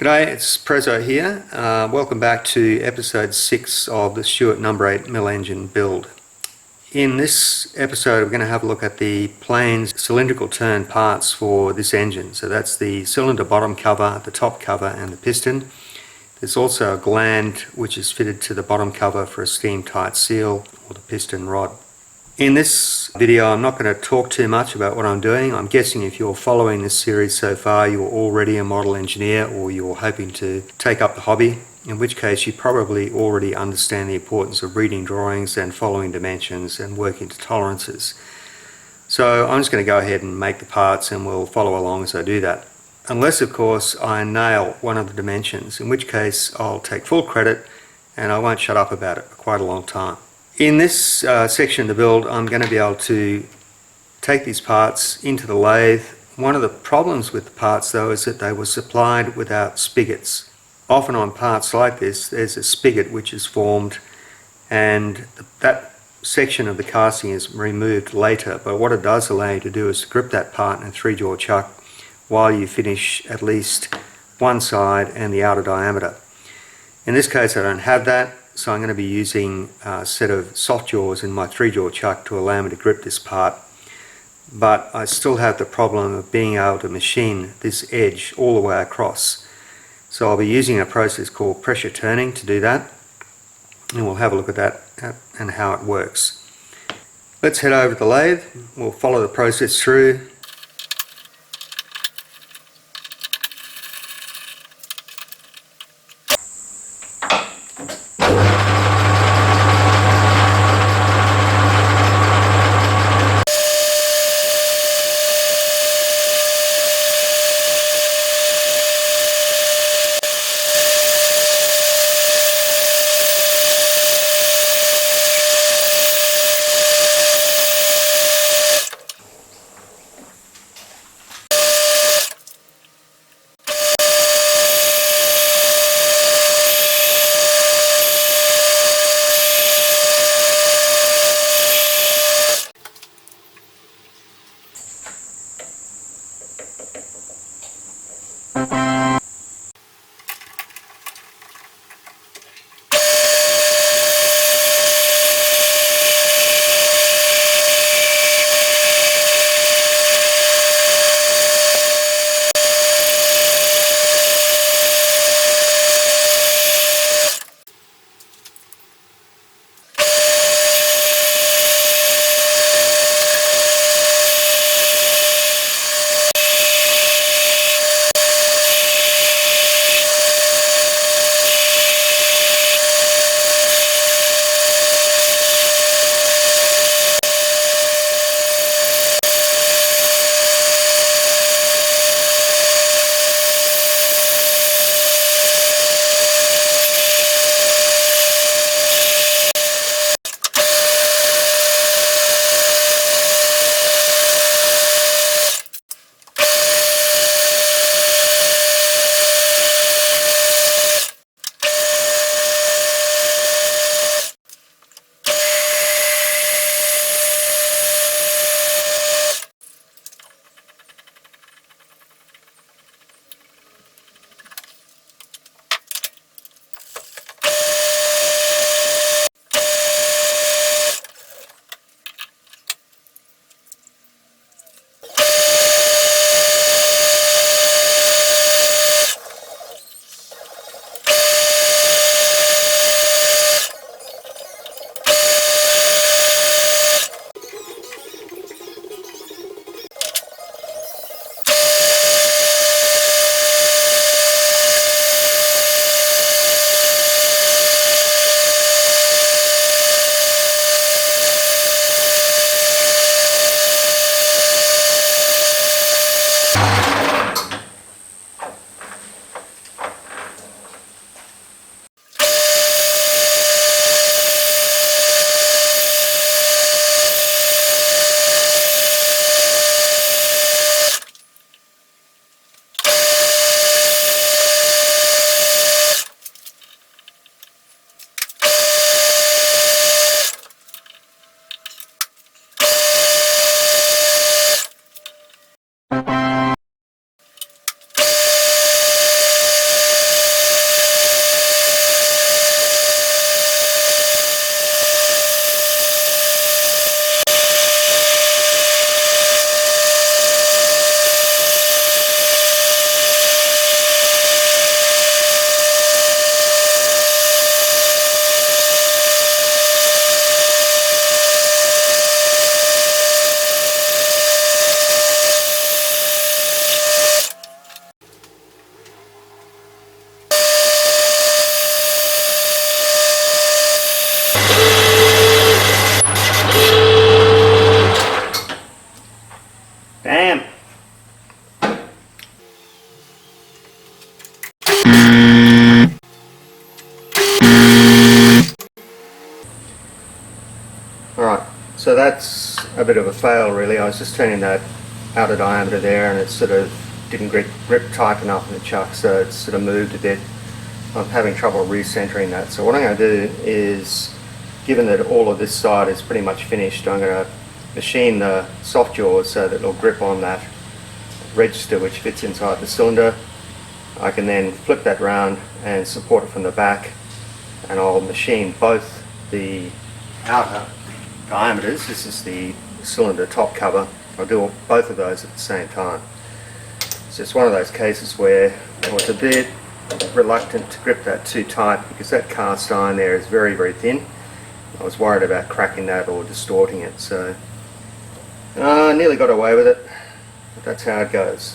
G'day, it's Prezzo here. Welcome back to episode 6 of the Stuart number 8 mill engine build. In this episode we're going to have a look at the planes cylindrical turn parts for this engine. So that's the cylinder bottom cover, the top cover and the piston. There's also a gland which is fitted to the bottom cover for a steam tight seal or the piston rod. In this video I'm not going to talk too much about what I'm doing. I'm guessing if you're following this series so far you're already a model engineer or you're hoping to take up the hobby, in which case you probably already understand the importance of reading drawings and following dimensions and working to tolerances. So I'm just going to go ahead and make the parts and we'll follow along as I do that. Unless of course I nail one of the dimensions, in which case I'll take full credit and I won't shut up about it for quite a long time. In this section of the build I'm going to be able to take these parts into the lathe. One of the problems with the parts though is that they were supplied without spigots. Often on parts like this there's a spigot which is formed and that section of the casting is removed later, but what it does allow you to do is to grip that part in a 3-jaw chuck while you finish at least one side and the outer diameter. In this case I don't have that, so I'm going to be using a set of soft jaws in my 3-jaw chuck to allow me to grip this part, but I still have the problem of being able to machine this edge all the way across. So I'll be using a process called pressure turning to do that, and we'll have a look at that and how it works. Let's head over to the lathe. We'll follow the process through. So that's a bit of a fail really. I was just turning that outer diameter there and it sort of didn't grip tight enough in the chuck, so it's sort of moved a bit. I'm having trouble recentering that. So what I'm going to do is, given that all of this side is pretty much finished, I'm going to machine the soft jaws so that it'll grip on that register which fits inside the cylinder. I can then flip that round and support it from the back, and I'll machine both the outer diameters. This is the cylinder top cover. I'll do both of those at the same time. It's just one of those cases where I was a bit reluctant to grip that too tight because that cast iron there is very, very thin. I was worried about cracking that or distorting it, so I nearly got away with it, but that's how it goes.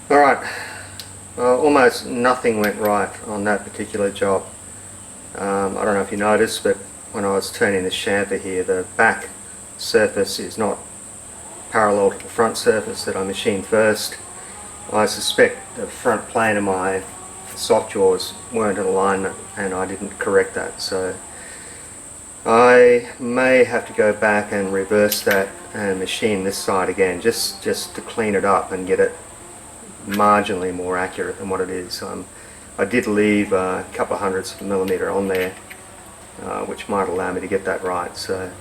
Alright, almost nothing went right on that particular job. I don't know if you noticed, but when I was turning the chamfer here, the back surface is not parallel to the front surface that I machined first. I suspect the front plane of my soft jaws weren't in alignment and I didn't correct that, so I may have to go back and reverse that and machine this side again just to clean it up and get it marginally more accurate than what it is. I did leave a couple of hundredths of a millimetre on there, which might allow me to get that right. So,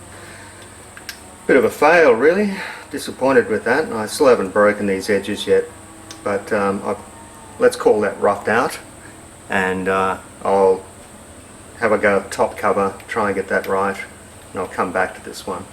bit of a fail really. Disappointed with that. I still haven't broken these edges yet, but let's call that roughed out, and I'll have a go at the top cover, try and get that right, and I'll come back to this one.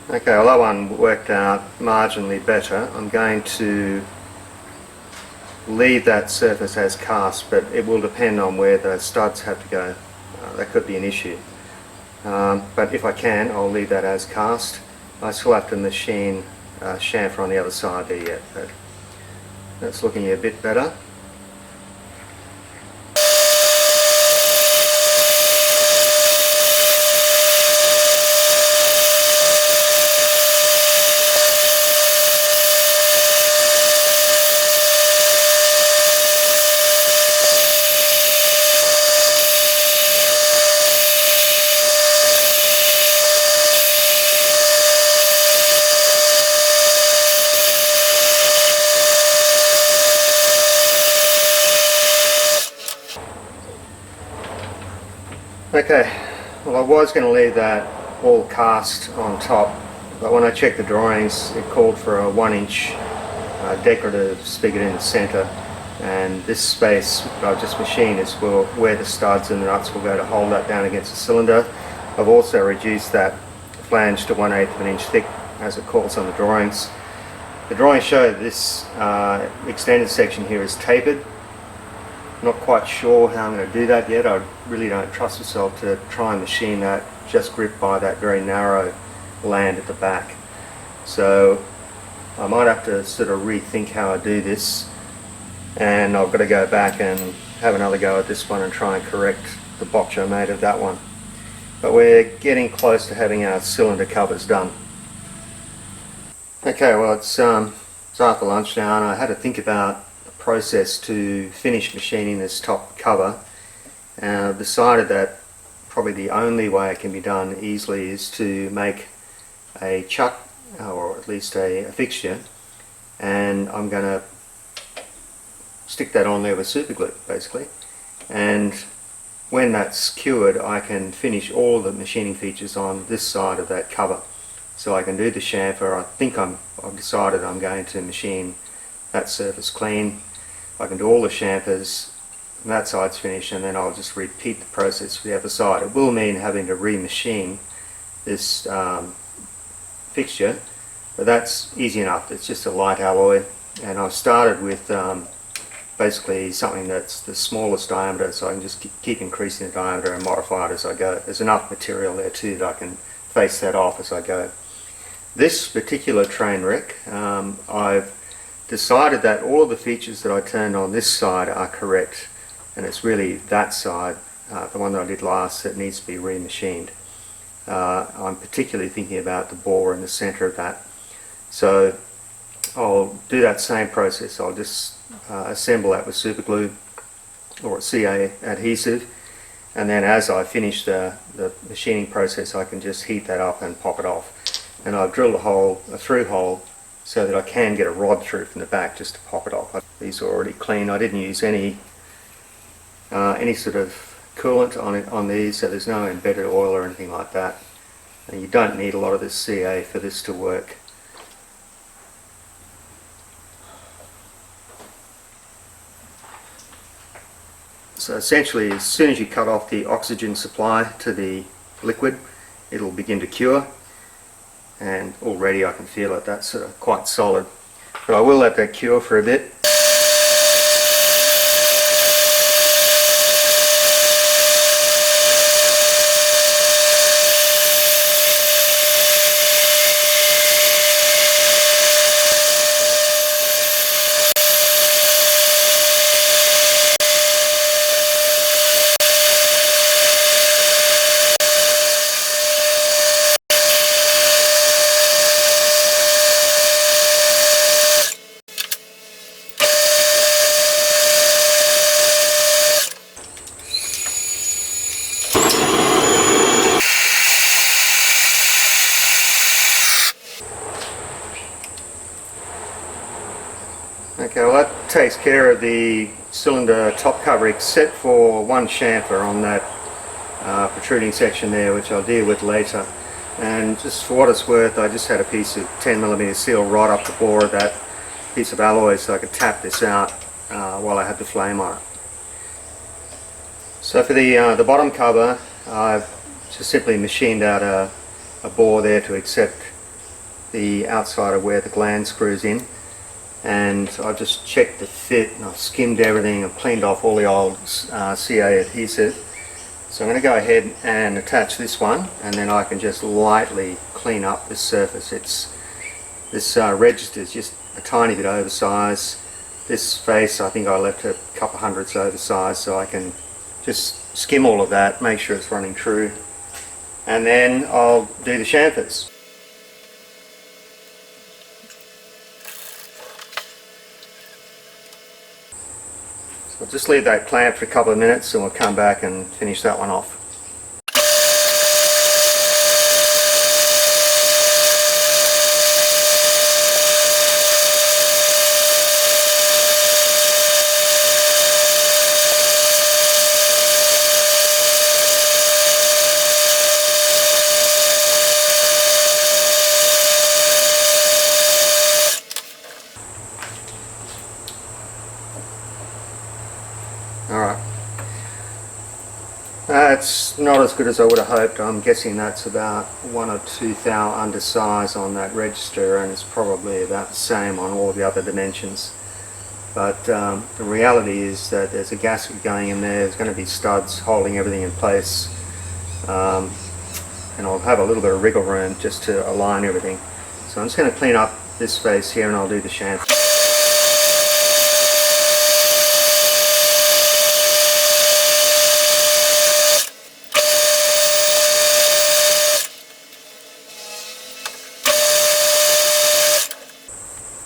Okay, well that one worked out marginally better. I'm going to leave that surface as cast, but it will depend on where the studs have to go. That could be an issue. But if I can, I'll leave that as cast. I still have to machine chamfer on the other side there yet, but that's looking a bit better. Okay, well I was going to leave that all cast on top, but when I checked the drawings it called for a 1-inch decorative spigot in the centre, and this space that I've just machined is where the studs and the nuts will go to hold that down against the cylinder. I've also reduced that flange to 1/8 of an inch thick, as it calls on the drawings. The drawings show this extended section here is tapered. Not quite sure how I'm going to do that yet. I really don't trust myself to try and machine that just gripped by that very narrow gland at the back. So I might have to sort of rethink how I do this, and I've got to go back and have another go at this one and try and correct the botch I made of that one. But we're getting close to having our cylinder covers done. Okay, well it's after lunch now, and I had to think about a process to finish machining this top cover, and I've decided that probably the only way it can be done easily is to make a chuck, or at least a fixture, and I'm going to stick that on there with super glue basically, and when that's cured I can finish all the machining features on this side of that cover. So I can do the chamfer. I think I've decided I'm going to machine that surface clean. I can do all the chamfers, and that side's finished, and then I'll just repeat the process for the other side. It will mean having to remachine this fixture, but that's easy enough. It's just a light alloy, and I've started with basically something that's the smallest diameter, so I can just keep increasing the diameter and modify it as I go. There's enough material there too that I can face that off as I go. This particular train wreck, I've decided that all of the features that I turned on this side are correct, and it's really that side, the one that I did last, that needs to be remachined. I'm particularly thinking about the bore in the center of that. So I'll do that same process. I'll just assemble that with super glue or CA adhesive, and then as I finish the machining process I can just heat that up and pop it off. And I've drilled a through hole so that I can get a rod through from the back just to pop it off. These are already clean. I didn't use any sort of coolant on these, so there's no embedded oil or anything like that. And you don't need a lot of this CA for this to work. So essentially, as soon as you cut off the oxygen supply to the liquid, it'll begin to cure, and already I can feel it. That's quite solid, but I will let that cure for a bit. Okay, well that takes care of the cylinder top cover, except for one chamfer on that protruding section there, which I'll deal with later. And just for what it's worth, I just had a piece of 10mm steel right up the bore of that piece of alloy so I could tap this out while I had the flame on it. So for the bottom cover, I've just simply machined out a bore there to accept the outside of where the gland screws in. And I've just checked the fit, and I've skimmed everything and cleaned off all the old CA adhesive. So I'm going to go ahead and attach this one, and then I can just lightly clean up this surface. This register is just a tiny bit oversized. This face, I think I left a couple hundredths oversized, so I can just skim all of that, make sure it's running true, and then I'll do the chamfers. So I'll just leave that clamped for a couple of minutes and we'll come back and finish that one off. It's not as good as I would have hoped. I'm guessing that's about 1 or 2 thou undersize on that register, and it's probably about the same on all the other dimensions. But the reality is that there's a gasket going in there, there's going to be studs holding everything in place, and I'll have a little bit of wriggle room just to align everything. So I'm just going to clean up this space here and I'll do the chamfer.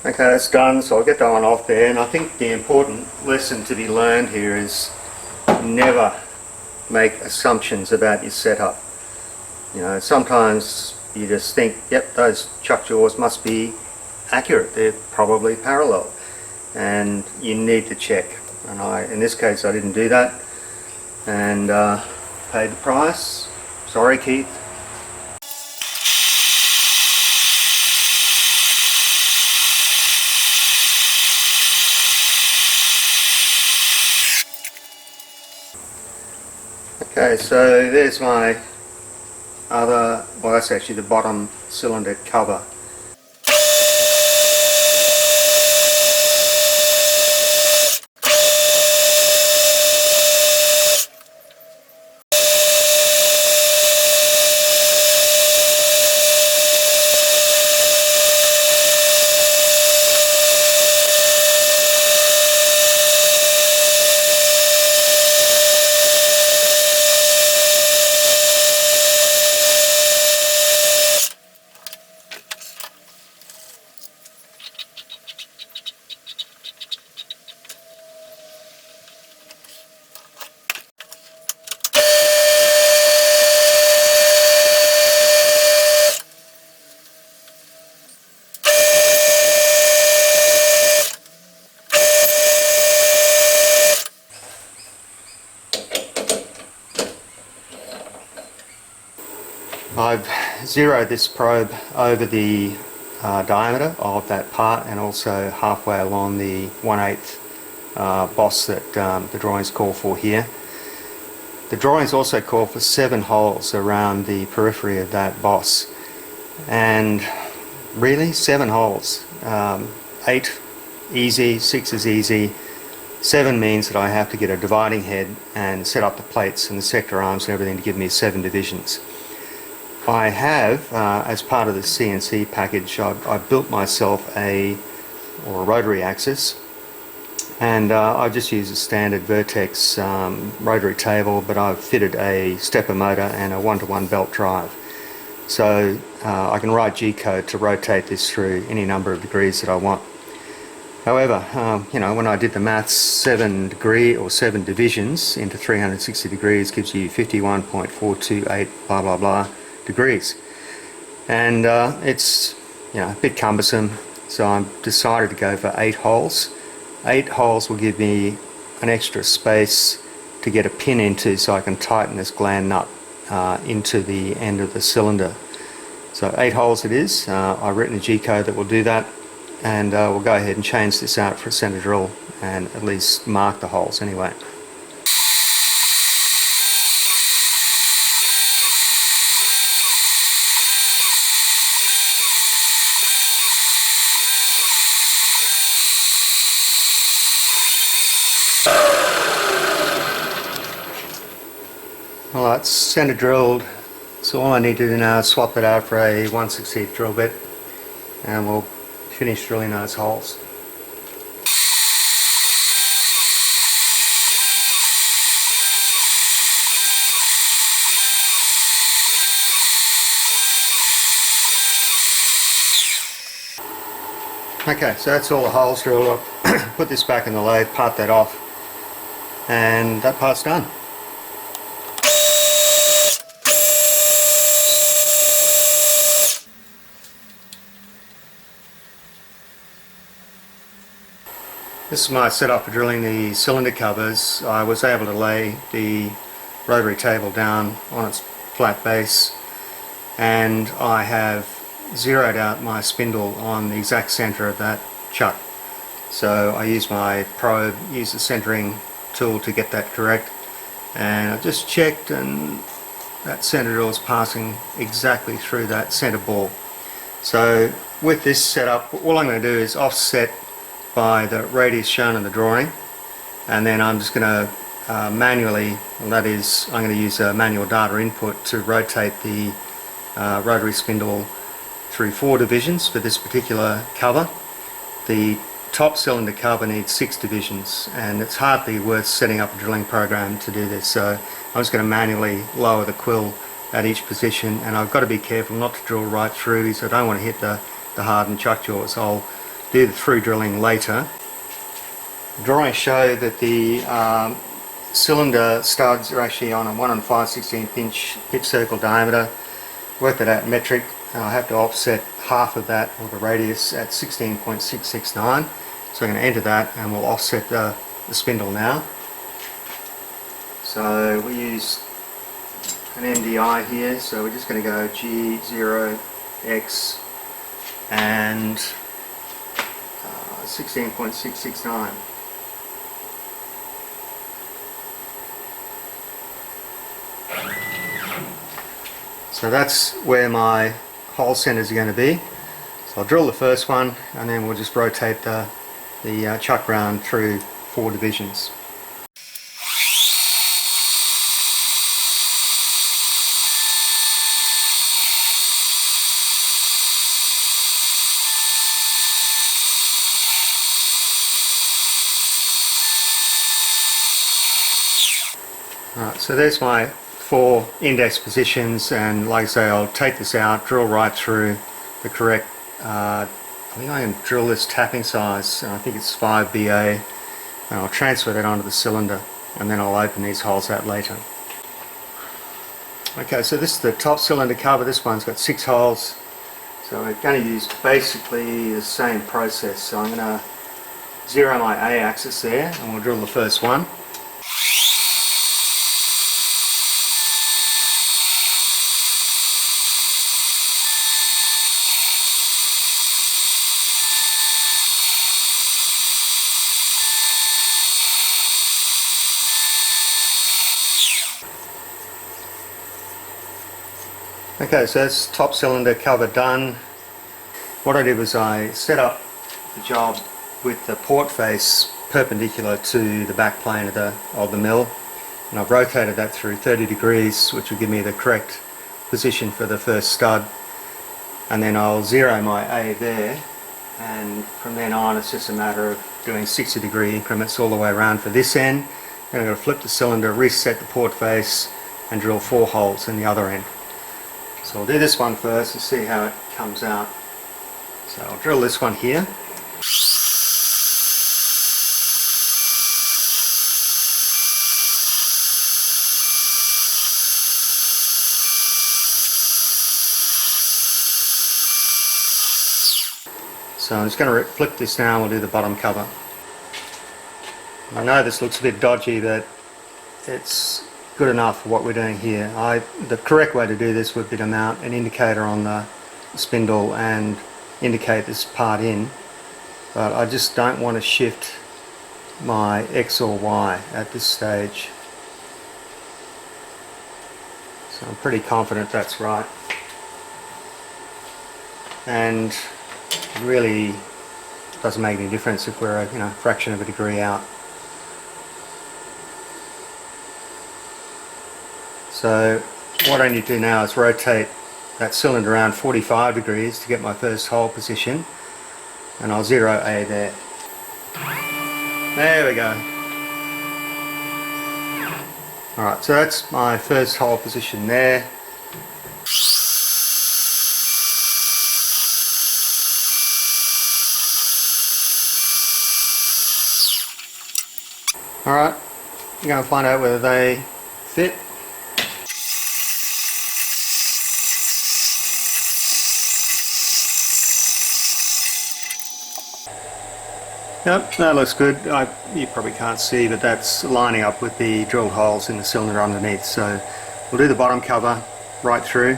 Okay, that's done, so I'll get that one off there. And I think the important lesson to be learned here is never make assumptions about your setup. You know, sometimes you just think, yep, those chuck jaws must be accurate, they're probably parallel, and you need to check. And in this case I didn't do that, and paid the price. Sorry, Keith. Okay, so there's my other, well, that's actually the bottom cylinder cover. I've zeroed this probe over the diameter of that part, and also halfway along the 1/8 boss that the drawings call for here. The drawings also call for 7 holes around the periphery of that boss, and really 7 holes. 8 easy, 6 is easy, 7 means that I have to get a dividing head and set up the plates and the sector arms and everything to give me 7 divisions. I have, as part of the CNC package, I've built myself a rotary axis, and I just use a standard Vertex rotary table, but I've fitted a stepper motor and a 1-to-1 belt drive. So I can write G-code to rotate this through any number of degrees that I want. However, you know, when I did the maths, 7 degree or 7 divisions into 360 degrees gives you 51.428 blah blah blah degrees, and it's, you know, a bit cumbersome, so I decided to go for 8 holes. 8 holes will give me an extra space to get a pin into, so I can tighten this gland nut into the end of the cylinder. So 8 holes it is. I've written a G-code that will do that, and we'll go ahead and change this out for a center drill and at least mark the holes anyway. Well, that's center drilled, so all I need to do now is swap it out for a 1/16 drill bit, and we'll finish drilling those holes. Okay, so that's all the holes drilled. I'll put this back in the lathe, part that off, and that part's done. This is my setup for drilling the cylinder covers. I was able to lay the rotary table down on its flat base, and I have zeroed out my spindle on the exact center of that chuck. So I use my probe, use the centering tool to get that correct, And I've just checked, and that centre drill is passing exactly through that centre ball. So with this setup, all I'm going to do is offset by the radius shown in the drawing, and then I'm just going to manually, well, that is, I'm going to use a manual data input to rotate the rotary spindle through 4 divisions for this particular cover. The top cylinder cover needs 6 divisions, and it's hardly worth setting up a drilling program to do this, so I'm just going to manually lower the quill at each position, and I've got to be careful not to drill right through these. I don't want to hit the hardened chuck jaws. I'll do the through drilling later. The drawings show that the cylinder studs are actually on a 1 5/16 inch pitch circle diameter. Work that out metric. I'll have to offset half of that, or the radius, at 16.669. So I'm going to enter that, and we'll offset the spindle now. So we use an MDI here, so we're just going to go G0X and 16.669. So that's where my hole centers are going to be. So I'll drill the first one, and then we'll just rotate the chuck round through 4 divisions. Alright, so there's my 4 index positions, and like I say, I'll take this out, drill right through the correct, I think I can drill this tapping size, I think it's 5 BA, and I'll transfer that onto the cylinder, and then I'll open these holes out later. Okay, so this is the top cylinder cover. This one's got 6 holes, so we're going to use basically the same process. So I'm going to zero my A axis there, and we'll drill the first one. Okay, so that's top cylinder cover done. What I did was I set up the job with the port face perpendicular to the back plane of the mill, and I've rotated that through 30 degrees, which will give me the correct position for the first stud. And then I'll zero my A there, and from then on it's just a matter of doing 60-degree increments all the way around for this end. Then I'm going to flip the cylinder, reset the port face, and drill 4 holes in the other end. So I'll do this one first and see how it comes out. So I'll drill this one here. So I'm just going to flip this now, and we'll do the bottom cover. I know this looks a bit dodgy, but it's good enough for what we're doing here. The correct way to do this would be to mount an indicator on the spindle and indicate this part in, but I just don't want to shift my X or Y at this stage. So I'm pretty confident that's right, and it really doesn't make any difference if we're a fraction of a degree out. So what I need to do now is rotate that cylinder around 45 degrees to get my first hole position, and I'll zero A there. There we go. Alright, so that's my first hole position there. Alright, I'm going to find out whether they fit. Yep, that looks good. You probably can't see, but that's lining up with the drilled holes in the cylinder underneath. So we'll do the bottom cover right through.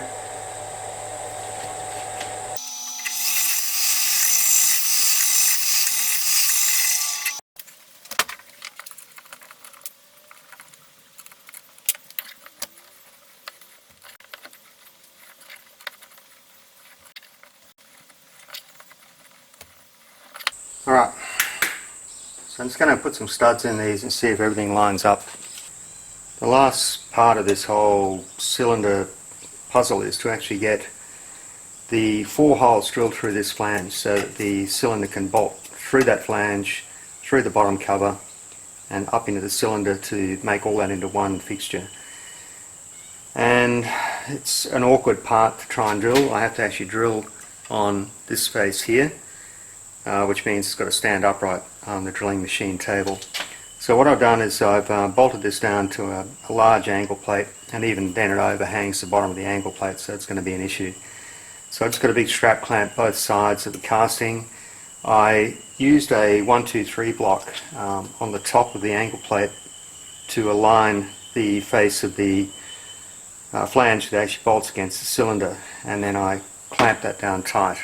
Alright, so I'm just going to put some studs in these and see if everything lines up. The last part of this whole cylinder puzzle is to actually get the 4 holes drilled through this flange so that the cylinder can bolt through that flange, through the bottom cover and up into the cylinder to make all that into one fixture. And it's an awkward part to try and drill. I have to actually drill on this face here, which means it's got to stand upright on the drilling machine table. So what I've done is I've bolted this down to a large angle plate, and even then it overhangs the bottom of the angle plate, so it's going to be an issue. So I've just got a big strap clamp both sides of the casting. I used a 1-2-3 block on the top of the angle plate to align the face of the flange that actually bolts against the cylinder, and then I clamped that down tight.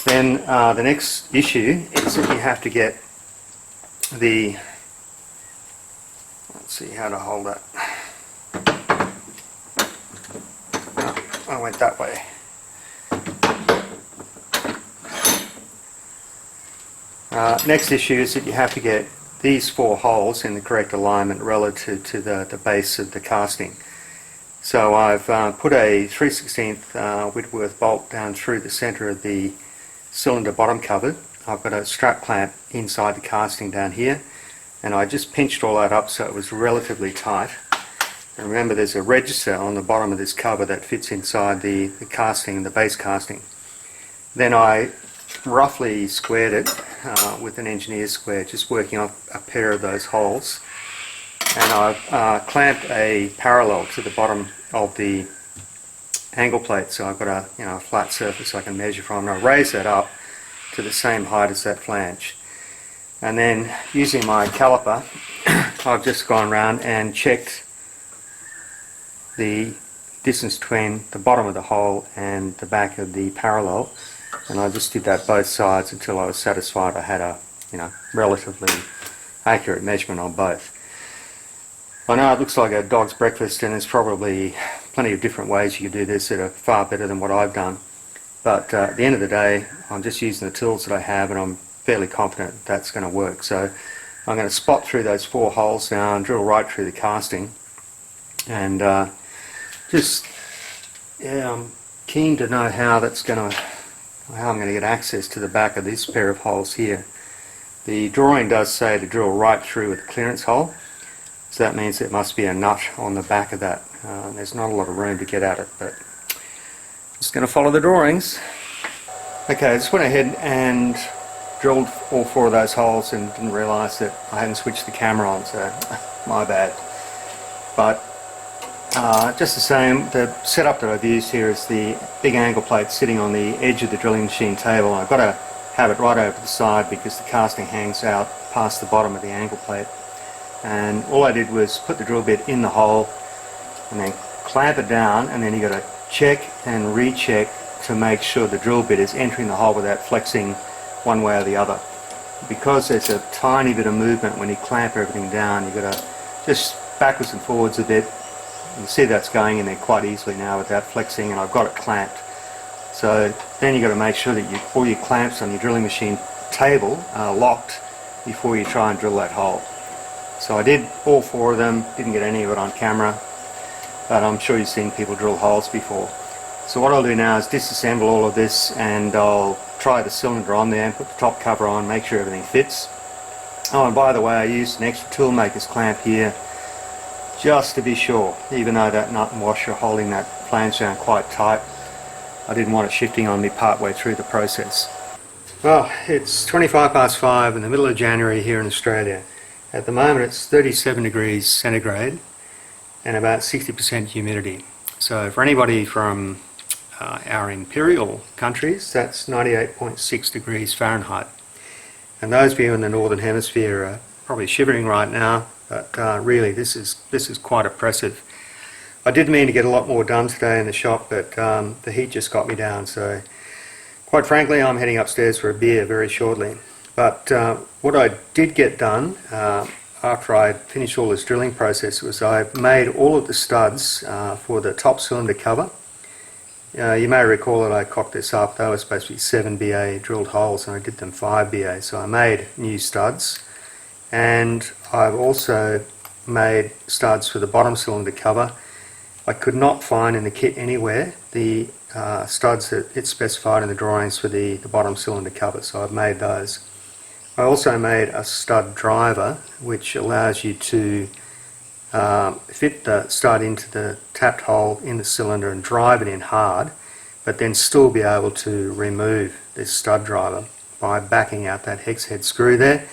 Then the next issue is that you have to get the, let's see how to hold that. Oh, I went that way. Next issue is that you have to get these 4 holes in the correct alignment relative to the base of the casting. So I've put a 3/16 Whitworth bolt down through the centre of the cylinder bottom cover. I've got a strap clamp inside the casting down here, and I just pinched all that up so it was relatively tight. And remember, there's a register on the bottom of this cover that fits inside the casting, the base casting. Then I roughly squared it with an engineer's square, just working off a pair of those holes. And I've clamped a parallel to the bottom of the angle plate, so I've got a flat surface I can measure from, and I raise that up to the same height as that flange. And then using my caliper, I've just gone around and checked the distance between the bottom of the hole and the back of the parallel, and I just did that both sides until I was satisfied I had a relatively accurate measurement on both. I know it looks like a dog's breakfast, and there's probably plenty of different ways you could do this that are far better than what I've done, but at the end of the day I'm just using the tools that I have, and I'm fairly confident that's going to work. So I'm going to spot through those 4 holes now and drill right through the casting, and I'm keen to know how I'm going to get access to the back of this pair of holes here. The drawing does say to drill right through with a clearance hole, so that means there must be a nut on the back of that. There's not a lot of room to get at it, but I'm just going to follow the drawings. Okay, I just went ahead and drilled all 4 of those holes and didn't realise that I hadn't switched the camera on, so my bad. But just the same, the setup that I've used here is the big angle plate sitting on the edge of the drilling machine table. I've got to have it right over the side because the casting hangs out past the bottom of the angle plate. And all I did was put the drill bit in the hole and then clamp it down, and then you've got to check and recheck to make sure the drill bit is entering the hole without flexing one way or the other. Because there's a tiny bit of movement when you clamp everything down, you've got to just backwards and forwards a bit. You can see that's going in there quite easily now without flexing, and I've got it clamped. So then you've got to make sure that all your clamps on your drilling machine table are locked before you try and drill that hole. So I did all 4 of them, didn't get any of it on camera, but I'm sure you've seen people drill holes before. So what I'll do now is disassemble all of this, and I'll try the cylinder on there and put the top cover on, make sure everything fits. Oh, and by the way, I used an extra toolmaker's clamp here just to be sure, even though that nut and washer are holding that flange down quite tight. I didn't want it shifting on me part way through the process. Well, it's 5:25 in the middle of January here in Australia. At the moment it's 37 degrees centigrade and about 60% humidity. So for anybody from our imperial countries, that's 98.6 degrees Fahrenheit. And those of you in the Northern Hemisphere are probably shivering right now, but really this is quite oppressive. I did mean to get a lot more done today in the shop, but the heat just got me down, so quite frankly I'm heading upstairs for a beer very shortly. But what I did get done after I finished all this drilling process was I made all of the studs for the top cylinder cover You may recall that I cocked this up. They were supposed to be 7 BA drilled holes and I did them 5 BA, so I made new studs, and I've also made studs for the bottom cylinder cover. I could not find in the kit anywhere the studs that it specified in the drawings for the bottom cylinder cover, so I've made those. I also made a stud driver which allows you to fit the stud into the tapped hole in the cylinder and drive it in hard, but then still be able to remove this stud driver by backing out that hex head screw there.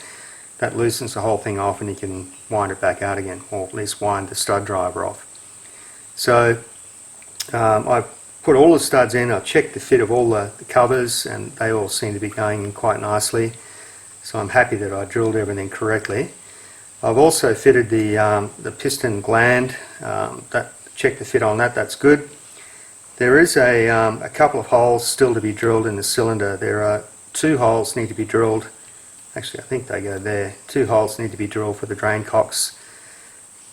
That loosens the whole thing off and you can wind it back out again, or at least wind the stud driver off. So I've put all the studs in, I've checked the fit of all the covers, and they all seem to be going in quite nicely, so I'm happy that I drilled everything correctly. I've also fitted the piston gland, checked the fit on that, that's good. There is a couple of holes still to be drilled in the cylinder. There are 2 holes need to be drilled, actually I think they go there, 2 holes need to be drilled for the drain cocks.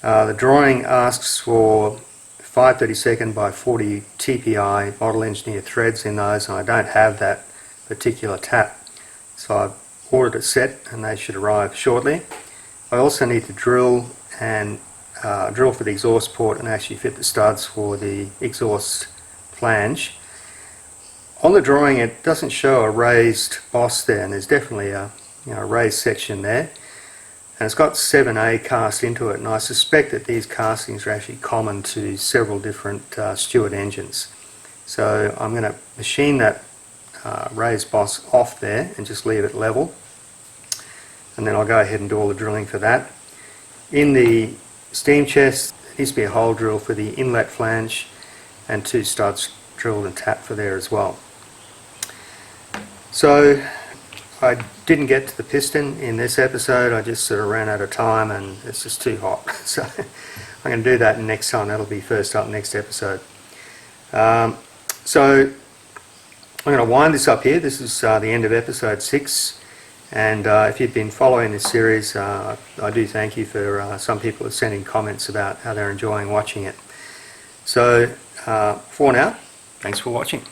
The drawing asks for 5/32 by 40 TPI model engineer threads in those, and I don't have that particular tap, so I've ordered a set and they should arrive shortly. I also need to drill for the exhaust port and actually fit the studs for the exhaust flange. On the drawing it doesn't show a raised boss there, and there's definitely a raised section there, and it's got 7A cast into it, and I suspect that these castings are actually common to several different Stuart engines. So I'm going to machine that raised boss off there and just leave it level, and then I'll go ahead and do all the drilling for that. In the steam chest there needs to be a hole drill for the inlet flange and 2 studs drilled and tapped for there as well. So I didn't get to the piston in this episode, I just sort of ran out of time and it's just too hot. So I'm going to do that next time, that'll be first up next episode. So I'm going to wind this up here. This is the end of episode 6, and if you've been following this series, I do thank you for some people are sending comments about how they're enjoying watching it. So for now, thanks for watching.